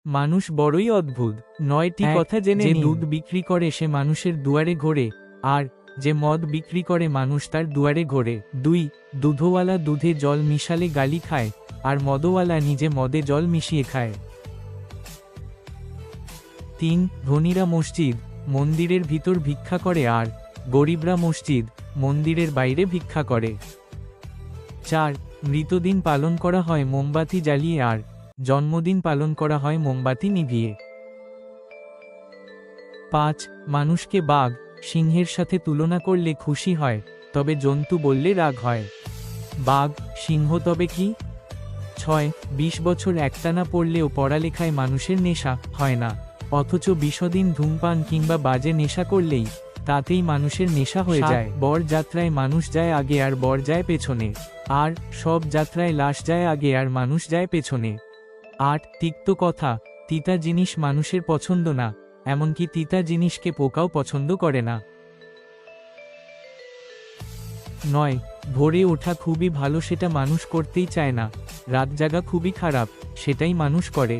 মানুষ বড়ই অদ্ভুত। 9টি কথা জেনে নিন। যে দুধ বিক্রি করে সে মানুষের দুয়ারে ঘোরে, আর যে মদ বিক্রি করে মানুষ তার দুয়ারে ঘোরে। 2. দুধওয়ালা দুধে জল মিশালে গালি খায়, আর মদওয়ালা নিজে মদে জল মিশিয়ে খায়। 3. ধনীরা মসজিদ, মন্দিরের ভিতর ভিক্ষা করে, আর গরিবরা মসজিদ, মন্দিরের বাইরে ভিক্ষা করে। 4. মৃতদিন পালন করা হয় মোমবাতি জ্বালিয়ে, আর জন্মদিন পালন করা হয় মোমবাতি নিভিয়ে। 5. মানুষকে বাঘ, সিংহের সাথে তুলনা করলে খুশি হয়, তবে জন্তু বললে রাগ হয়। বাঘ, সিংহ তবে কি? 6. 20 বছর একটানা পড়লেও পড়ালেখায় মানুষের নেশা হয় না, অথচ 20 দিন ধূমপান কিংবা বাজে নেশা করলেই তাতেই মানুষের নেশা হয়ে যায়। বর যাত্রায় মানুষ যায় আগে আর বর যায় পেছনে, আর সব যাত্রায় লাশ যায় আগে আর মানুষ যায় পেছনে। 8. তিক্ত কথা, তিতা জিনিস মানুষের পছন্দ না, এমনকি তিতা জিনিসকে পোকাও পছন্দ করে না। 9. ভোরে ওঠা খুবই ভালো, সেটা মানুষ করতেই চায় না, রাত জাগা খুবই খারাপ, সেটাই মানুষ করে।